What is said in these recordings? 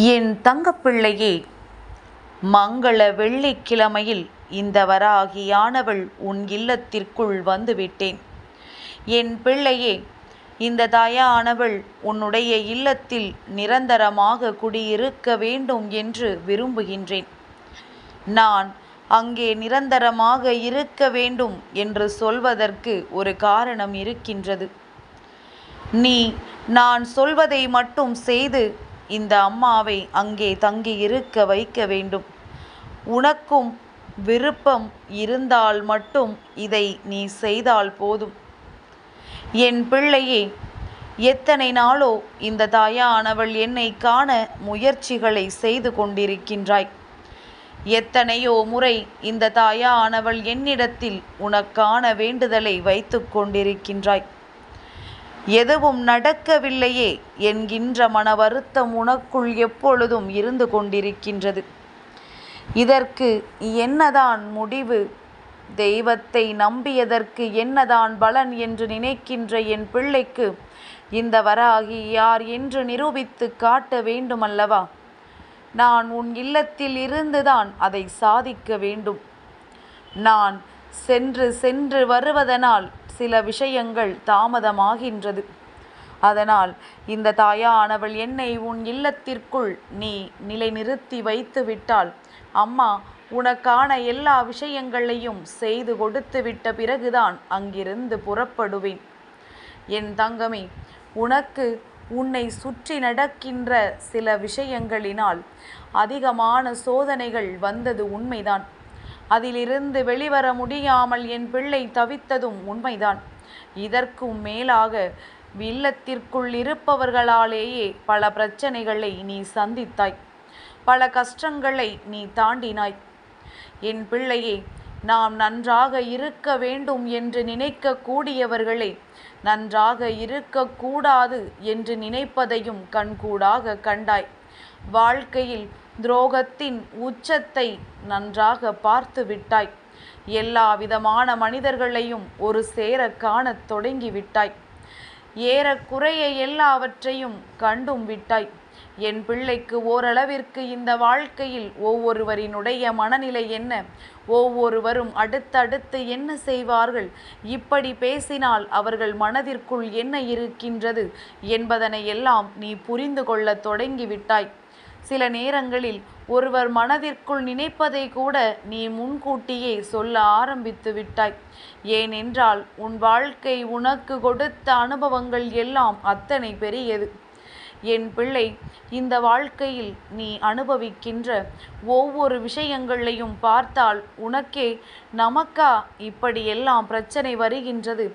என் தங்கப்பிள்ளையே, மங்கள வெள்ளிக்கிழமையில் இந்த வராகியானவள் உன் இல்லத்திற்குள் வந்துவிட்டேன். என் பிள்ளையே, இந்த தாயானவள் உன்னுடைய இல்லத்தில் நிரந்தரமாக குடியிருக்க வேண்டும் என்று விரும்புகின்றேன். நான் அங்கே நிரந்தரமாக இருக்க வேண்டும் என்று சொல்வதற்கு ஒரு காரணம் இருக்கின்றது. நீ நான் சொல்வதை மட்டும் செய்து இந்த அம்மாவை அங்கே தங்கி இருக்க வைக்க வேண்டும். உனக்கும் விருப்பம் இருந்தால் மட்டும் இதை நீ செய்தால் போதும். என் பிள்ளையே, எத்தனை நாளோ இந்த தாயானவள் என்னை காண முயற்சிகளை செய்து கொண்டிருக்கின்றாய். எத்தனையோ முறை இந்த தாயானவள் என்னிடத்தில் உனக்கான வேண்டுதலை வைத்து கொண்டிருக்கின்றாய். எதுவும் நடக்கவில்லையே என்கின்ற மன வருத்தம் உனக்குள் எப்பொழுதும் இருந்து கொண்டிருக்கின்றது. இதற்கு என்னதான் முடிவு? தெய்வத்தை நம்பியதற்கு என்னதான் பலன் என்று நினைக்கின்ற என் பிள்ளைக்கு இந்த வராகி யார் என்று நிரூபித்து காட்ட வேண்டுமல்லவா? நான் உன் இல்லத்தில் இருந்துதான் அதை சாதிக்க வேண்டும். நான் சென்று சென்று வருவதனால் சில விஷயங்கள் தாமதமாகின்றது. அதனால் இந்த தாயானவள் என்னை உன் இல்லத்திற்குள் நீ நிலைநிறுத்தி வைத்து விட்டால் அம்மா உனக்கான எல்லா விஷயங்களையும் செய்து கொடுத்து விட்ட பிறகுதான் அங்கிருந்து புறப்படுவேன். என் தங்கமே, உனக்கு உன்னை சுற்றி நடக்கின்ற சில விஷயங்களினால் அதிகமான சோதனைகள் வந்தது உண்மைதான். அதிலிருந்து வெளிவர முடியாமல் என் பிள்ளை தவித்ததும் உண்மைதான். இதற்கும் மேலாக இல்லத்திற்குள் இருப்பவர்களாலேயே பல பிரச்சனைகளை நீ சந்தித்தாய், பல கஷ்டங்களை நீ தாண்டினாய். என் பிள்ளையே, நாம் நன்றாக இருக்க வேண்டும் என்று நினைக்கக்கூடியவர்களை நன்றாக இருக்கக்கூடாது என்று நினைப்பதையும் கண்கூடாக கண்டாய். வாழ்க்கையில் துரோகத்தின் உச்சத்தை நன்றாக பார்த்து விட்டாய். எல்லா விதமான மனிதர்களையும் ஒரு சேர காணத் தொடங்கிவிட்டாய். ஏறக்குறைய எல்லாவற்றையும் கண்டும் விட்டாய். என் பிள்ளைக்கு ஓரளவிற்கு இந்த வாழ்க்கையில் ஒவ்வொருவரினுடைய மனநிலை என்ன, ஒவ்வொருவரும் அடுத்தடுத்து என்ன செய்வார்கள், இப்படி பேசினால் அவர்கள் மனதிற்குள் என்ன இருக்கின்றது என்பதனை எல்லாம் நீ புரிந்து கொள்ள தொடங்கிவிட்டாய். சில நேரங்களில் ஒருவர் மனதிற்குள் நினைப்பதை கூட நீ முன்கூட்டியே சொல்ல ஆரம்பித்து விட்டாய். ஏனென்றால் உன் வாழ்க்கை உனக்கு கொடுத்த அனுபவங்கள் எல்லாம் அத்தனை பெரியது. என் பிள்ளை, இந்த வாழ்க்கையில் நீ அனுபவிக்கின்ற ஒவ்வொரு விஷயங்களையும் பார்த்தால் உனக்கே நமக்கா இப்படியெல்லாம் பிரச்சனை வருகின்றது,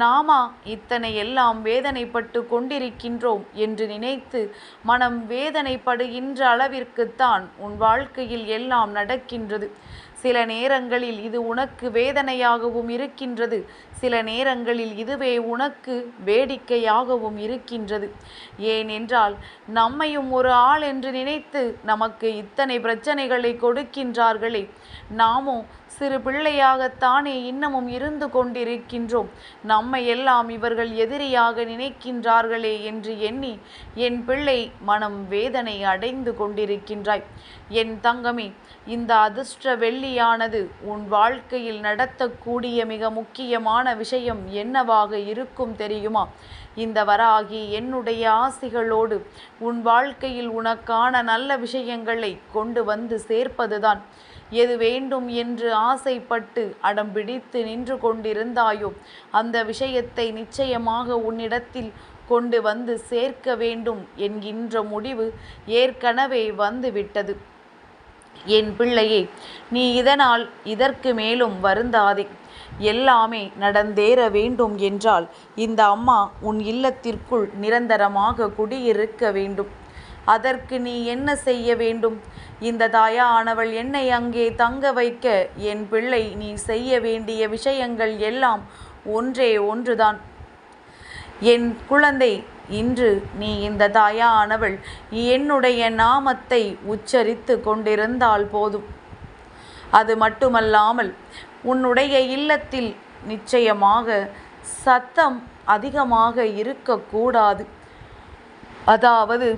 நாமா இத்தனை எல்லாம் வேதனைப்பட்டு கொண்டிருக்கின்றோம் என்று நினைத்து மனம் வேதனைப்படுகின்ற அளவிற்குத்தான் உன் வாழ்க்கையில் எல்லாம் நடக்கின்றது. சில நேரங்களில் இது உனக்கு வேதனையாகவும் இருக்கின்றது, சில நேரங்களில் இதுவே உனக்கு வேடிக்கையாகவும் இருக்கின்றது. ஏனென்றால் நம்மையும் ஒரு ஆள் என்று நினைத்து நமக்கு இத்தனை பிரச்சனைகளை கொடுக்கின்றார்களே, நாமோ சிறு பிள்ளையாகத்தானே இன்னமும் இருந்து கொண்டிருக்கின்றோம். நம்மை எல்லாம் இவர்கள் எதிரியாக நினைக்கின்றார்களே என்று எண்ணி என் பிள்ளை மனம் வேதனை அடைந்து கொண்டிருக்கின்றாய். என் தங்கமே, இந்த அதிர்ஷ்ட வெள்ளியானது உன் வாழ்க்கையில் நடத்தக்கூடிய மிக முக்கியமான விஷயம் என்னவாக இருக்கும் தெரியுமா? இந்த வராகி என்னுடைய ஆசிகளோடு உன் வாழ்க்கையில் உனக்கான நல்ல விஷயங்களை கொண்டு வந்து சேர்ப்பதுதான். எது வேண்டும் என்று ஆசைப்பட்டு அடம் பிடித்து நின்று கொண்டிருந்தாயோ அந்த விஷயத்தை நிச்சயமாக உன்னிடத்தில் கொண்டு வந்து சேர்க்க வேண்டும் என்கின்ற முடிவு ஏற்கனவே வந்துவிட்டது. என் பிள்ளையே, நீ இதனால் இதற்கு மேலும் வருந்தாதே. எல்லாமே நடந்தேற வேண்டும் என்றால் இந்த அம்மா உன் இல்லத்திற்குள் நிரந்தரமாக குடியிருக்க வேண்டும். அதற்கு நீ என்ன செய்ய வேண்டும்? இந்த தாயானவள் என்னை அங்கே தங்க வைக்க என் பிள்ளை நீ செய்ய வேண்டிய விஷயங்கள் எல்லாம் ஒன்றே ஒன்றுதான். என் குழந்தை, இன்று நீ இந்த தாயானவள் என்னுடைய நாமத்தை உச்சரித்து கொண்டிருந்தால் போதும். அது மட்டுமல்லாமல் உன்னுடைய இல்லத்தில் நிச்சயமாக சத்தம் அதிகமாக இருக்கக்கூடாது. அதாவது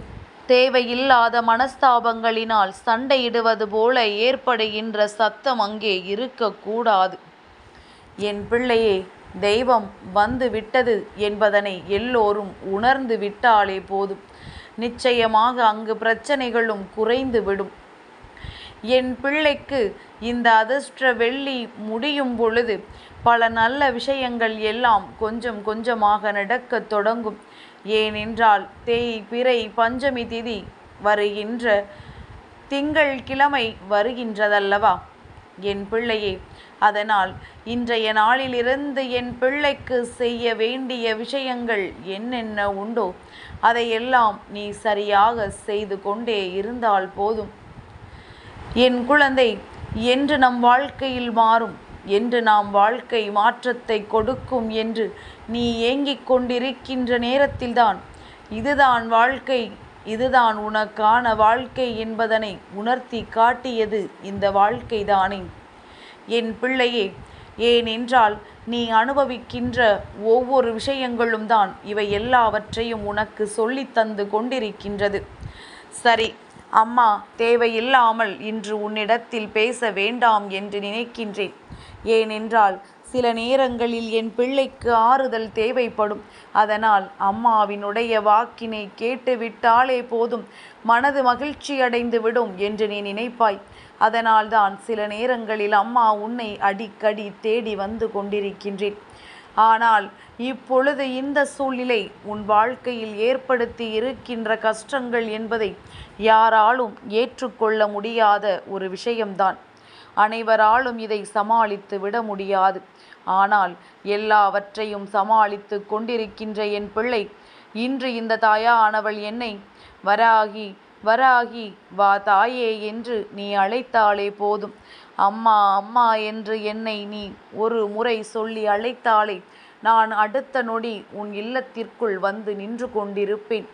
தேவையில்லாத மனஸ்தாபங்களினால் சண்டையிடுவது போல ஏற்படுகின்ற சத்தம் அங்கே இருக்கக்கூடாது. என் பிள்ளையே, தெய்வம் வந்து விட்டது என்பதனை எல்லோரும் உணர்ந்து விட்டாலே போதும். நிச்சயமாக அங்கு பிரச்சனைகளும் குறைந்து விடும். என் பிள்ளைக்கு இந்த அதிர்ஷ்ட வெள்ளி முடியும் பொழுது பல நல்ல விஷயங்கள் எல்லாம் கொஞ்சம் கொஞ்சமாக நடக்கத் தொடங்கும். ஏனென்றால் தேய்பிறை பஞ்சமி திதி வருகின்ற திங்கள் கிழமை வருகின்றதல்லவா என் பிள்ளையே. அதனால் இன்றைய நாளிலிருந்து என் பிள்ளைக்கு செய்ய வேண்டிய விஷயங்கள் என்னென்ன உண்டோ அதையெல்லாம் நீ சரியாக செய்து கொண்டே இருந்தால் போதும். என் குழந்தை, என்று நம் வாழ்க்கையில் மாறும், என்று நாம் வாழ்க்கை மாற்றத்தை கொடுக்கும் என்று நீ ஏங்கிக் கொண்டிருக்கின்ற நேரத்தில்தான் இதுதான் வாழ்க்கை, இதுதான் உனக்கான வாழ்க்கை என்பதனை உணர்த்தி காட்டியது இந்த வாழ்க்கைதானே என் பிள்ளையே. ஏனென்றால் நீ அனுபவிக்கின்ற ஒவ்வொரு விஷயங்களும் தான் இவை எல்லாவற்றையும் உனக்கு சொல்லித்தந்து கொண்டிருக்கின்றது. சரி, அம்மா தேவையில்லாமல் இன்று உன்னிடத்தில் பேச வேண்டாம் என்று நினைக்கின்றேன். ஏனென்றால் சில நேரங்களில் என் பிள்ளைக்கு ஆறுதல் தேவைப்படும். அதனால் அம்மாவினுடைய வாக்கினை கேட்டுவிட்டாலே போதும், மனது மகிழ்ச்சியடைந்து விடும் என்று நீ நினைப்பாய். அதனால்தான் சில நேரங்களில் அம்மா உன்னை அடிக்கடி தேடி வந்து கொண்டிருக்கின்றேன். ஆனால் இப்பொழுது இந்த சூழ்நிலை உன் வாழ்க்கையில் ஏற்படுத்தி இருக்கின்ற கஷ்டங்கள் என்பதை யாராலும் ஏற்றுக்கொள்ள முடியாத ஒரு விஷயம்தான். அனைவராலும் இதை சமாளித்து விட முடியாது. ஆனால் எல்லாவற்றையும் சமாளித்து கொண்டிருக்கின்ற என் பிள்ளை, இன்று இந்த தாயானவள் என்னை வராகி வராகி வா தாயே என்று நீ அழைத்தாலே போதும். அம்மா அம்மா என்று என்னை நீ ஒரு முறை சொல்லி அழைத்தாலே நான் அடுத்த நொடி உன் இல்லத்திற்குள் வந்து நின்று கொண்டிருப்பேன்.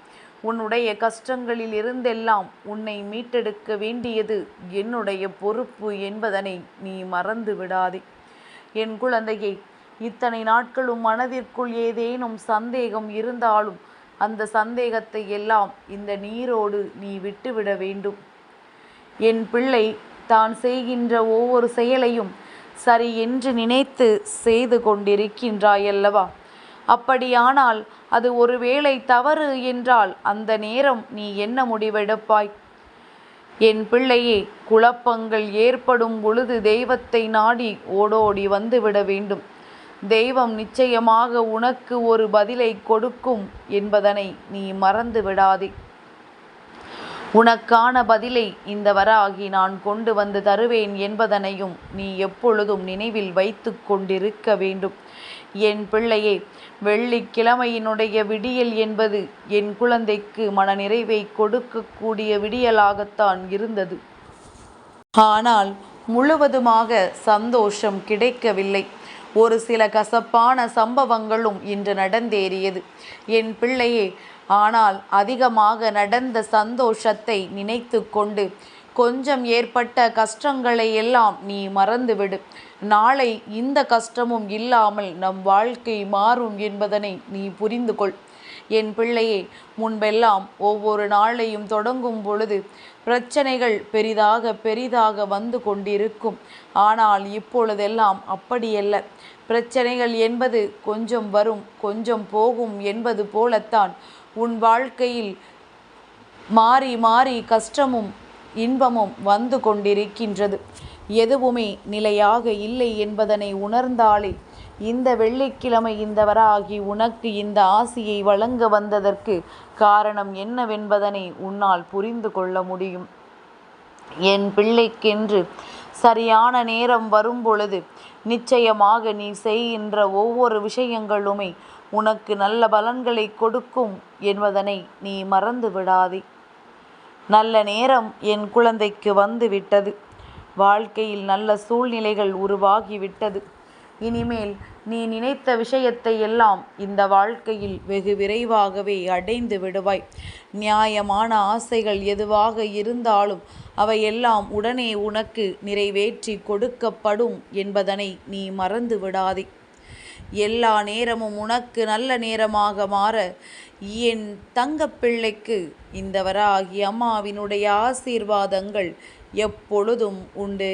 உன்னுடைய கஷ்டங்களில் இருந்தெல்லாம் உன்னை மீட்டெடுக்க வேண்டியது என்னுடைய பொறுப்பு என்பதனை நீ மறந்து விடாதே. என் குழந்தையை, இத்தனை நாட்களும் மனதிற்குள் ஏதேனும் சந்தேகம் இருந்தாலும் அந்த சந்தேகத்தை எல்லாம் இந்த நீரோடு நீ விட்டுவிட வேண்டும். என் பிள்ளை தான் செய்கின்ற ஒவ்வொரு செயலையும் சரி என்று நினைத்து செய்து கொண்டிருக்கின்றாயல்லவா? அப்படியானால் அது ஒருவேளை தவறு என்றால் அந்த நேரம் நீ என்ன முடிவெடுப்பாய்? என் பிள்ளையே, குழப்பங்கள் ஏற்படும் பொழுது தெய்வத்தை நாடி ஓடோடி வந்துவிட வேண்டும். தெய்வம் நிச்சயமாக உனக்கு ஒரு பதிலை கொடுக்கும் என்பதனை நீ மறந்து விடாதே. உனக்கான பதிலை இந்த வராகி நான் கொண்டு வந்து தருவேன் என்பதனையும் நீ எப்பொழுதும் நினைவில் வைத்து கொண்டிருக்க வேண்டும். என் பிள்ளையே, வெள்ளிக்கிழமையினுடைய விடியல் என்பது என் குழந்தைக்கு மனநிறைவை கொடுக்கக்கூடிய விடியலாகத்தான் இருந்தது. ஆனால் முழுவதுமாக சந்தோஷம் கிடைக்கவில்லை. ஒரு சில கசப்பான சம்பவங்களும் இன்று நடந்தேறியது என் பிள்ளையே. ஆனால் அதிகமாக நடந்த சந்தோஷத்தை நினைத்து கொண்டு கொஞ்சம் ஏற்பட்ட கஷ்டங்களை எல்லாம் நீ மறந்துவிடு. நாளை இந்த கஷ்டமும் இல்லாமல் நம் வாழ்க்கை மாறும் என்பதனை நீ புரிந்து கொள். என் பிள்ளையே, முன்பெல்லாம் ஒவ்வொரு நாளையும் தொடங்கும் பொழுது பிரச்சனைகள் பெரிதாக பெரிதாக வந்து கொண்டிருக்கும். ஆனால் இப்பொழுதெல்லாம் அப்படியல்ல. பிரச்சனைகள் என்பது கொஞ்சம் வரும் கொஞ்சம் போகும் என்பது போலத்தான் உன் வாழ்க்கையில் மாறி மாறி கஷ்டமும் இன்பமும் வந்து கொண்டிருக்கின்றது. எதுவுமே நிலையாக இல்லை என்பதனை உணர்ந்தாலே இந்த வெள்ளிக்கிழமை இந்த வராகி உனக்கு இந்த ஆசியை வழங்க வந்ததற்கு காரணம் என்னவென்பதனை உன்னால் புரிந்து கொள்ள முடியும். என் பிள்ளைக்கென்று சரியான நேரம் வரும் பொழுது நிச்சயமாக நீ செய்கின்ற ஒவ்வொரு விஷயங்களுமே உனக்கு நல்ல பலன்களை கொடுக்கும் என்பதனை நீ மறந்து விடாதே. நல்ல நேரம் என் குழந்தைக்கு வந்து விட்டது. வாழ்க்கையில் நல்ல சூழ்நிலைகள் உருவாகிவிட்டது. இனிமேல் நீ நினைத்த விஷயத்தை எல்லாம் இந்த வாழ்க்கையில் வெகு விரைவாகவே அடைந்து விடுவாய். நியாயமான ஆசைகள் எதுவாக இருந்தாலும் அவையெல்லாம் உடனே உனக்கு நிறைவேற்றி கொடுக்கப்படும் என்பதனை நீ மறந்து விடாதே. எல்லா நேரமும் உனக்கு நல்ல நேரமாக மாற என் தங்கப்பிள்ளைக்கு இந்த வராகி அம்மாவினுடைய ஆசீர்வாதங்கள் எப்பொழுதும் உண்டு.